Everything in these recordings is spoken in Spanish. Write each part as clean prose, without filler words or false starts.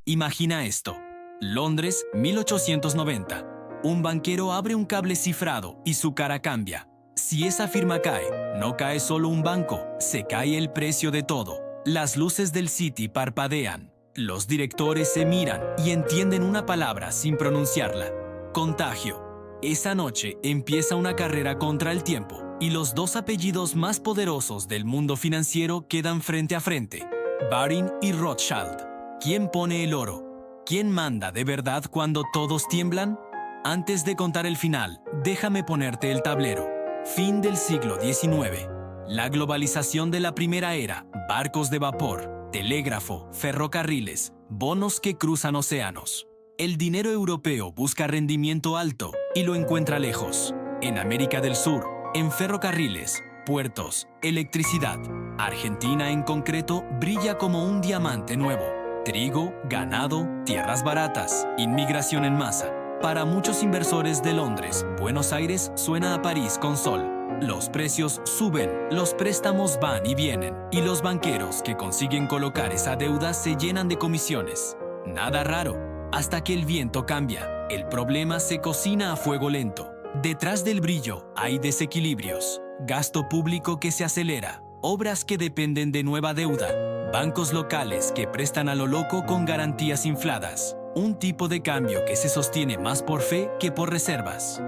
Imagina esto. Londres, 1890. Un banquero abre un cable cifrado y su cara cambia. Si esa firma cae, no cae solo un banco, se cae el precio de todo. Las luces del City parpadean. Los directores se miran y entienden una palabra sin pronunciarla. Contagio. Esa noche empieza una carrera contra el tiempo y los dos apellidos más poderosos del mundo financiero quedan frente a frente. Baring y Rothschild. ¿Quién pone el oro? ¿Quién manda de verdad cuando todos tiemblan? Antes de contar el final, déjame ponerte el tablero. Fin del siglo XIX. La globalización de la primera era, barcos de vapor, telégrafo, ferrocarriles, bonos que cruzan océanos. El dinero europeo busca rendimiento alto y lo encuentra lejos. En América del Sur, en ferrocarriles, puertos, electricidad. Argentina en concreto brilla como un diamante nuevo. Trigo, ganado, tierras baratas, inmigración en masa. Para muchos inversores de Londres, Buenos Aires suena a París con sol. Los precios suben, los préstamos van y vienen, y los banqueros que consiguen colocar esa deuda se llenan de comisiones. Nada raro, hasta que el viento cambia. El problema se cocina a fuego lento. Detrás del brillo hay desequilibrios, gasto público que se acelera, obras que dependen de nueva deuda, bancos locales que prestan a lo loco con garantías infladas. Un tipo de cambio que se sostiene más por fe que por reservas.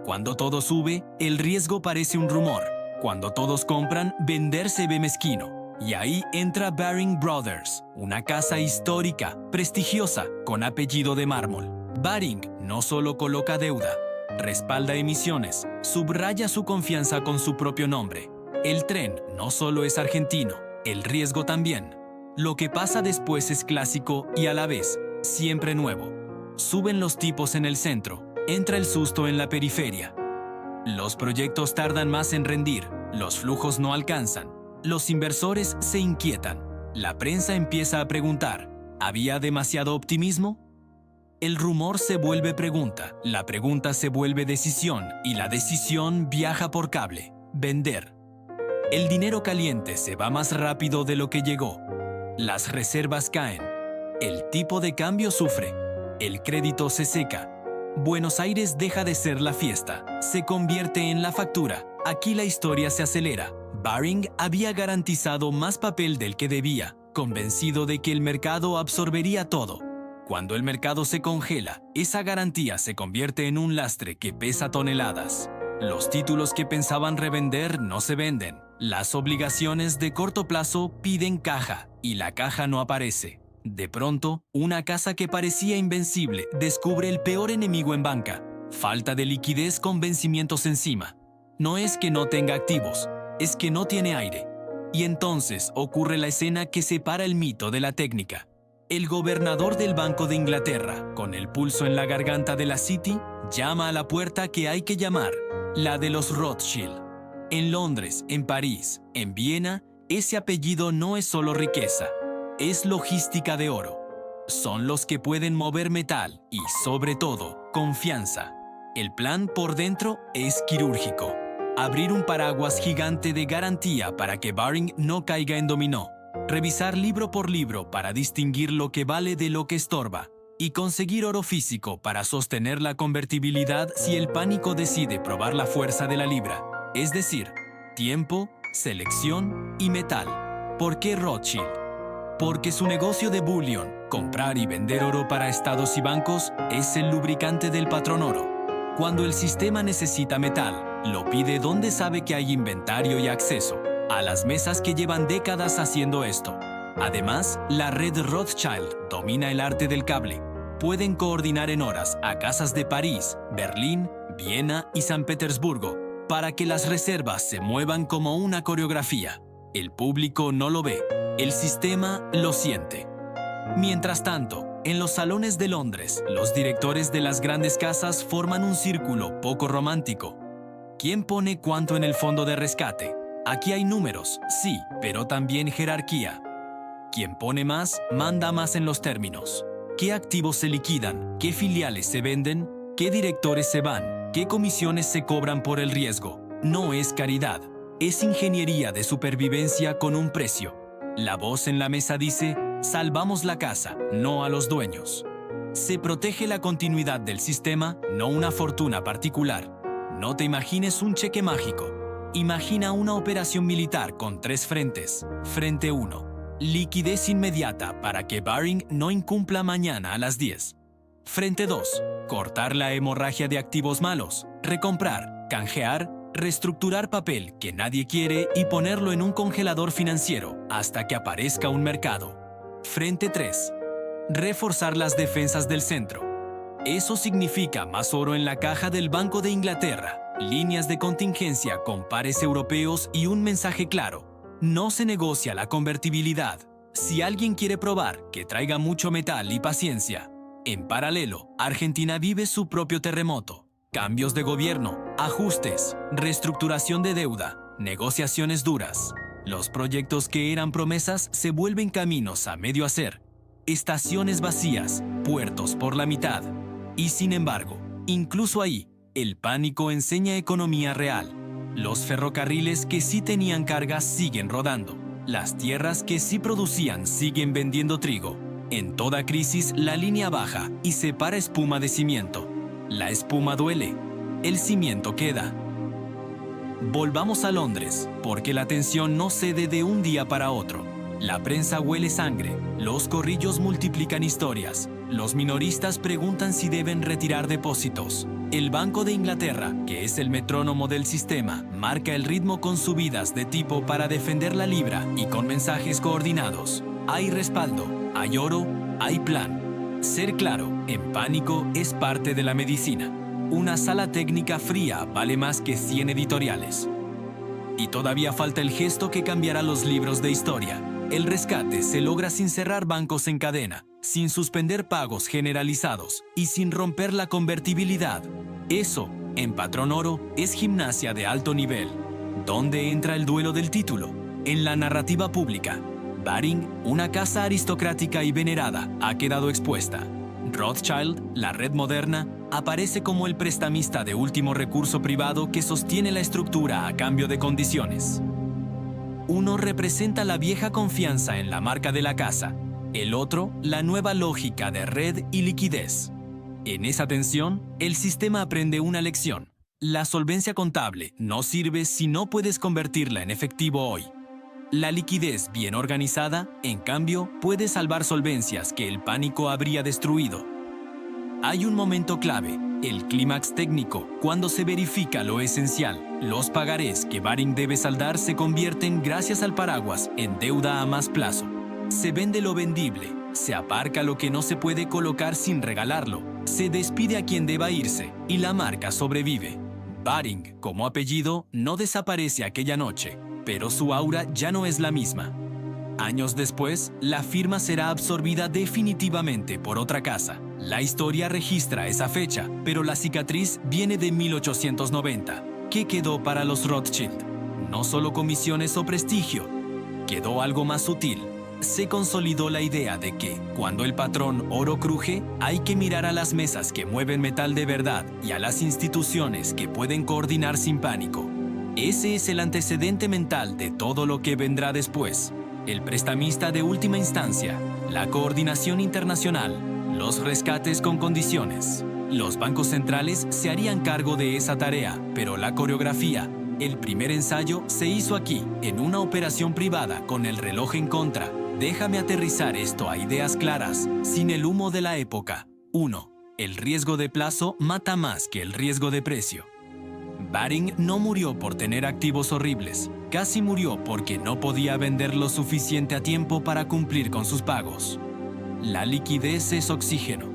Cuando todo sube, el riesgo parece un rumor. Cuando todos compran, vender se ve mezquino. Y ahí entra Baring Brothers, una casa histórica, prestigiosa, con apellido de mármol. Baring no solo coloca deuda, respalda emisiones, subraya su confianza con su propio nombre. El tren no solo es argentino, el riesgo también. Lo que pasa después es clásico y a la vez siempre nuevo. Suben los tipos en el centro, entra el susto en la periferia. Los proyectos tardan más en rendir, los flujos no alcanzan, los inversores se inquietan, la prensa empieza a preguntar, ¿había demasiado optimismo? El rumor se vuelve pregunta, la pregunta se vuelve decisión y la decisión viaja por cable. Vender. El dinero caliente se va más rápido de lo que llegó. Las reservas caen. El tipo de cambio sufre, el crédito se seca. Buenos Aires deja de ser la fiesta, se convierte en la factura. Aquí la historia se acelera. Baring había garantizado más papel del que debía, convencido de que el mercado absorbería todo. Cuando el mercado se congela, esa garantía se convierte en un lastre que pesa toneladas. Los títulos que pensaban revender no se venden. Las obligaciones de corto plazo piden caja y la caja no aparece. De pronto, una casa que parecía invencible descubre el peor enemigo en banca: falta de liquidez con vencimientos encima. No es que no tenga activos, es que no tiene aire. Y entonces ocurre la escena que separa el mito de la técnica. El gobernador del Banco de Inglaterra, con el pulso en la garganta de la City, llama a la puerta que hay que llamar, la de los Rothschild. En Londres, en París, en Viena, ese apellido no es solo riqueza. Es logística de oro. Son los que pueden mover metal y, sobre todo, confianza. El plan por dentro es quirúrgico. Abrir un paraguas gigante de garantía para que Baring no caiga en dominó. Revisar libro por libro para distinguir lo que vale de lo que estorba. Y conseguir oro físico para sostener la convertibilidad si el pánico decide probar la fuerza de la libra. Es decir, tiempo, selección y metal. ¿Por qué Rothschild? Porque su negocio de bullion, comprar y vender oro para estados y bancos, es el lubricante del patrón oro. Cuando el sistema necesita metal, lo pide donde sabe que hay inventario y acceso, a las mesas que llevan décadas haciendo esto. Además, la red Rothschild domina el arte del cable. Pueden coordinar en horas a casas de París, Berlín, Viena y San Petersburgo para que las reservas se muevan como una coreografía. El público no lo ve. El sistema lo siente. Mientras tanto, en los salones de Londres, los directores de las grandes casas forman un círculo poco romántico. ¿Quién pone cuánto en el fondo de rescate? Aquí hay números, sí, pero también jerarquía. Quien pone más, manda más en los términos. ¿Qué activos se liquidan? ¿Qué filiales se venden? ¿Qué directores se van? ¿Qué comisiones se cobran por el riesgo? No es caridad, es ingeniería de supervivencia con un precio. La voz en la mesa dice, Salvamos la casa, no a los dueños. Se protege la continuidad del sistema, no una fortuna particular. No te imagines un cheque mágico. Imagina una operación militar con 3 frentes. Frente 1. Liquidez inmediata para que Baring no incumpla mañana a las 10. Frente 2. Cortar la hemorragia de activos malos, recomprar, canjear, reestructurar papel que nadie quiere y ponerlo en un congelador financiero hasta que aparezca un mercado. Frente 3. Reforzar las defensas del centro. Eso significa más oro en la caja del Banco de Inglaterra, líneas de contingencia con pares europeos y un mensaje claro. No se negocia la convertibilidad. Si alguien quiere probar, que traiga mucho metal y paciencia. En paralelo, Argentina vive su propio terremoto. Cambios de gobierno, ajustes, reestructuración de deuda, negociaciones duras. Los proyectos que eran promesas se vuelven caminos a medio hacer. Estaciones vacías, puertos por la mitad. Y sin embargo, incluso ahí, el pánico enseña economía real. Los ferrocarriles que sí tenían cargas siguen rodando. Las tierras que sí producían siguen vendiendo trigo. En toda crisis, la línea baja y separa espuma de cimiento. La espuma duele, el cimiento queda. Volvamos a Londres, porque la tensión no cede de un día para otro. La prensa huele sangre, los corrillos multiplican historias, los minoristas preguntan si deben retirar depósitos. El Banco de Inglaterra, que es el metrónomo del sistema, marca el ritmo con subidas de tipo para defender la libra y con mensajes coordinados. Hay respaldo, hay oro, hay plan. Ser claro, en pánico, es parte de la medicina. Una sala técnica fría vale más que 100 editoriales. Y todavía falta el gesto que cambiará los libros de historia. El rescate se logra sin cerrar bancos en cadena, sin suspender pagos generalizados y sin romper la convertibilidad. Eso, en Patrón Oro, es gimnasia de alto nivel. ¿Dónde entra el duelo del título? En la narrativa pública. Baring, una casa aristocrática y venerada, ha quedado expuesta. Rothschild, la red moderna, aparece como el prestamista de último recurso privado que sostiene la estructura a cambio de condiciones. Uno representa la vieja confianza en la marca de la casa, el otro, la nueva lógica de red y liquidez. En esa tensión, el sistema aprende una lección. La solvencia contable no sirve si no puedes convertirla en efectivo hoy. La liquidez bien organizada, en cambio, puede salvar solvencias que el pánico habría destruido. Hay un momento clave, el clímax técnico, cuando se verifica lo esencial. Los pagarés que Baring debe saldar se convierten, gracias al paraguas, en deuda a más plazo. Se vende lo vendible, se aparca lo que no se puede colocar sin regalarlo, se despide a quien deba irse y la marca sobrevive. Baring, como apellido, no desaparece aquella noche, pero su aura ya no es la misma. Años después, la firma será absorbida definitivamente por otra casa. La historia registra esa fecha, pero la cicatriz viene de 1890. ¿Qué quedó para los Rothschild? No solo comisiones o prestigio, quedó algo más sutil. Se consolidó la idea de que, cuando el patrón oro cruje, hay que mirar a las mesas que mueven metal de verdad y a las instituciones que pueden coordinar sin pánico. Ese es el antecedente mental de todo lo que vendrá después. El prestamista de última instancia, la coordinación internacional, los rescates con condiciones. Los bancos centrales se harían cargo de esa tarea, pero la coreografía, el primer ensayo, se hizo aquí, en una operación privada con el reloj en contra. Déjame aterrizar esto a ideas claras, sin el humo de la época. 1. El riesgo de plazo mata más que el riesgo de precio. Baring no murió por tener activos horribles, casi murió porque no podía vender lo suficiente a tiempo para cumplir con sus pagos. La liquidez es oxígeno.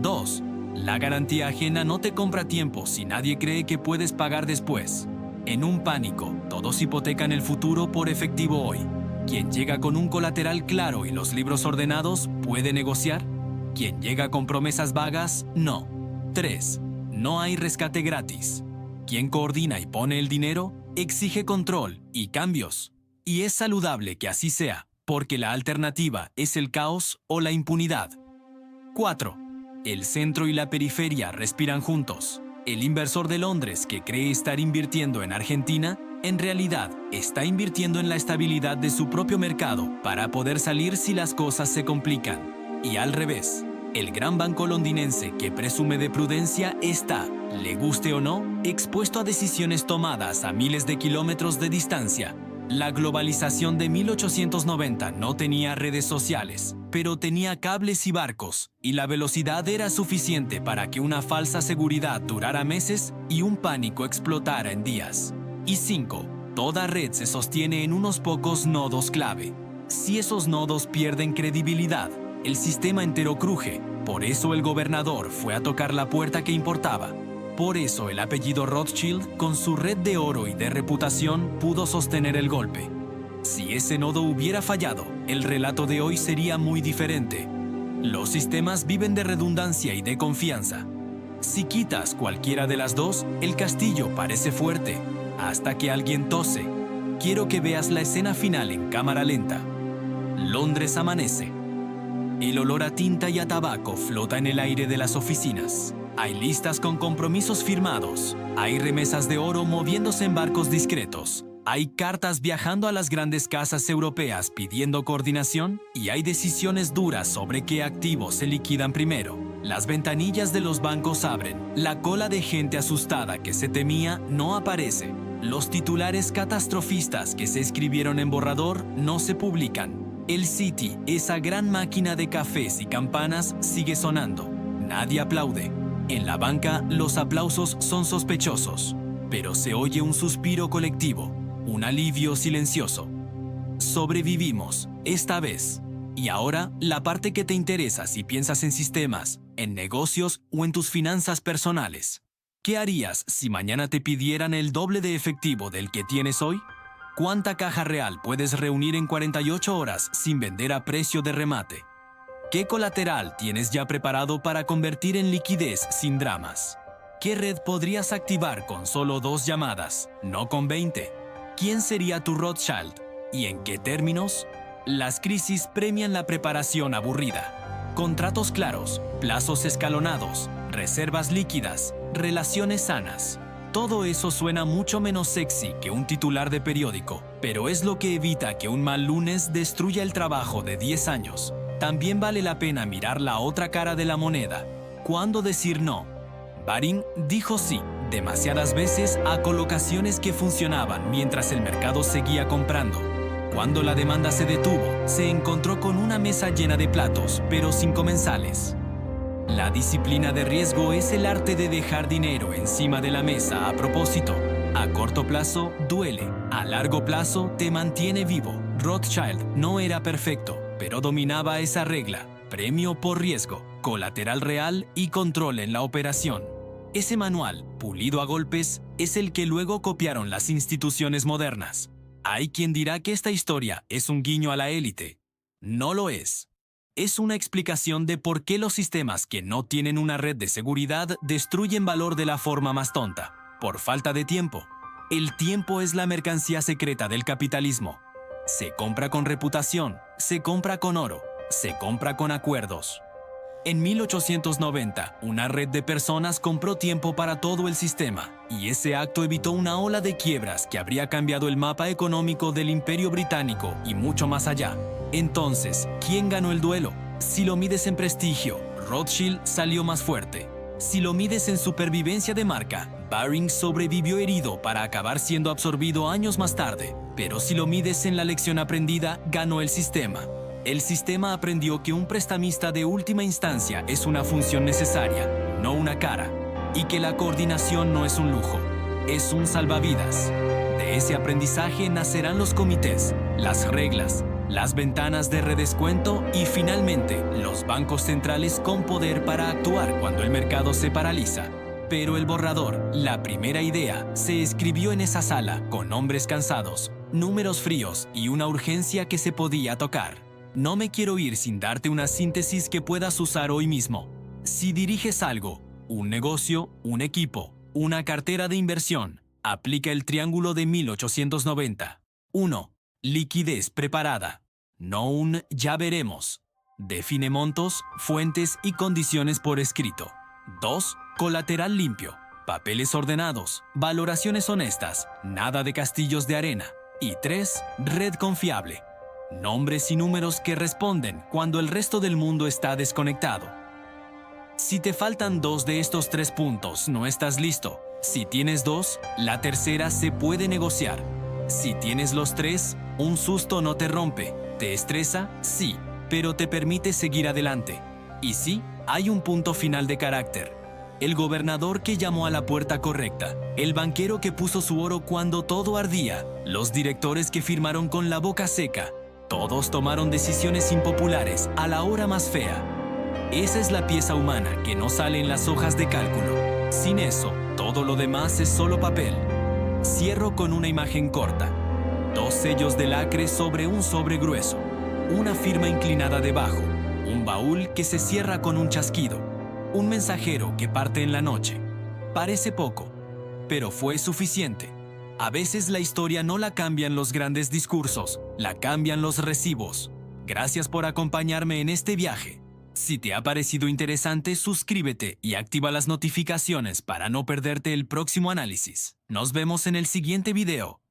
2. La garantía ajena no te compra tiempo si nadie cree que puedes pagar después. En un pánico, todos hipotecan el futuro por efectivo hoy. Quien llega con un colateral claro y los libros ordenados, ¿puede negociar? Quien llega con promesas vagas, no. 3. No hay rescate gratis. Quien coordina y pone el dinero, exige control y cambios. Y es saludable que así sea, porque la alternativa es el caos o la impunidad. 4. El centro y la periferia respiran juntos. El inversor de Londres que cree estar invirtiendo en Argentina En realidad, está invirtiendo en la estabilidad de su propio mercado para poder salir si las cosas se complican. Y al revés, el gran banco londinense que presume de prudencia está, le guste o no, expuesto a decisiones tomadas a miles de kilómetros de distancia. La globalización de 1890 no tenía redes sociales, pero tenía cables y barcos, y la velocidad era suficiente para que una falsa seguridad durara meses y un pánico explotara en días. Y 5. Toda red se sostiene en unos pocos nodos clave. Si esos nodos pierden credibilidad, el sistema entero cruje. Por eso el gobernador fue a tocar la puerta que importaba. Por eso el apellido Rothschild, con su red de oro y de reputación, pudo sostener el golpe. Si ese nodo hubiera fallado, el relato de hoy sería muy diferente. Los sistemas viven de redundancia y de confianza. Si quitas cualquiera de las dos, el castillo parece fuerte, hasta que alguien tose. Quiero que veas la escena final en cámara lenta. Londres amanece. El olor a tinta y a tabaco flota en el aire de las oficinas. Hay listas con compromisos firmados. Hay remesas de oro moviéndose en barcos discretos. Hay cartas viajando a las grandes casas europeas pidiendo coordinación y hay decisiones duras sobre qué activos se liquidan primero. Las ventanillas de los bancos abren. La cola de gente asustada que se temía no aparece. Los titulares catastrofistas que se escribieron en borrador no se publican. El City, esa gran máquina de cafés y campanas, sigue sonando. Nadie aplaude. En la banca, los aplausos son sospechosos, pero se oye un suspiro colectivo, un alivio silencioso. Sobrevivimos, esta vez. Y ahora, la parte que te interesa si piensas en sistemas, en negocios o en tus finanzas personales. ¿Qué harías si mañana te pidieran el doble de efectivo del que tienes hoy? ¿Cuánta caja real puedes reunir en 48 horas sin vender a precio de remate? ¿Qué colateral tienes ya preparado para convertir en liquidez sin dramas? ¿Qué red podrías activar con solo 2 llamadas, no con 20? ¿Quién sería tu Rothschild? ¿Y en qué términos? Las crisis premian la preparación aburrida. Contratos claros, plazos escalonados, reservas líquidas, relaciones sanas. Todo eso suena mucho menos sexy que un titular de periódico, pero es lo que evita que un mal lunes destruya el trabajo de 10 años. También vale la pena mirar la otra cara de la moneda. ¿Cuándo decir no? Baring dijo sí demasiadas veces a colocaciones que funcionaban mientras el mercado seguía comprando. Cuando la demanda se detuvo, se encontró con una mesa llena de platos, pero sin comensales. La disciplina de riesgo es el arte de dejar dinero encima de la mesa a propósito. A corto plazo, duele. A largo plazo, te mantiene vivo. Rothschild no era perfecto, pero dominaba esa regla: premio por riesgo, colateral real y control en la operación. Ese manual, pulido a golpes, es el que luego copiaron las instituciones modernas. Hay quien dirá que esta historia es un guiño a la élite. No lo es. Es una explicación de por qué los sistemas que no tienen una red de seguridad destruyen valor de la forma más tonta: por falta de tiempo. El tiempo es la mercancía secreta del capitalismo. Se compra con reputación, se compra con oro, se compra con acuerdos. En 1890, una red de personas compró tiempo para todo el sistema, y ese acto evitó una ola de quiebras que habría cambiado el mapa económico del Imperio Británico y mucho más allá. Entonces, ¿quién ganó el duelo? Si lo mides en prestigio, Rothschild salió más fuerte. Si lo mides en supervivencia de marca, Baring sobrevivió herido para acabar siendo absorbido años más tarde. Pero si lo mides en la lección aprendida, ganó el sistema. El sistema aprendió que un prestamista de última instancia es una función necesaria, no una cara, y que la coordinación no es un lujo, es un salvavidas. De ese aprendizaje nacerán los comités, las reglas, las ventanas de redescuento y finalmente los bancos centrales con poder para actuar cuando el mercado se paraliza. Pero el borrador, la primera idea, se escribió en esa sala con hombres cansados, números fríos y una urgencia que se podía tocar. No me quiero ir sin darte una síntesis que puedas usar hoy mismo. Si diriges algo, un negocio, un equipo, una cartera de inversión, aplica el triángulo de 1890. 1. Liquidez preparada. No un ya veremos. Define montos, fuentes y condiciones por escrito. 2. Colateral limpio. papeles ordenados, valoraciones honestas, nada de castillos de arena. Y 3. Red confiable. Nombres y números que responden cuando el resto del mundo está desconectado. Si te faltan 2 de estos 3 puntos, no estás listo. Si tienes 2, la tercera se puede negociar. Si tienes los 3, un susto no te rompe. ¿Te estresa? Sí, pero te permite seguir adelante. Y sí, hay un punto final de carácter. El gobernador que llamó a la puerta correcta, el banquero que puso su oro cuando todo ardía, los directores que firmaron con la boca seca, todos tomaron decisiones impopulares a la hora más fea. Esa es la pieza humana que no sale en las hojas de cálculo. Sin eso, todo lo demás es solo papel. Cierro con una imagen corta. 2 sellos de lacre sobre un sobre grueso. Una firma inclinada debajo. Un baúl que se cierra con un chasquido. Un mensajero que parte en la noche. Parece poco, pero fue suficiente. A veces la historia no la cambian los grandes discursos, la cambian los recibos. Gracias por acompañarme en este viaje. Si te ha parecido interesante, suscríbete y activa las notificaciones para no perderte el próximo análisis. Nos vemos en el siguiente video.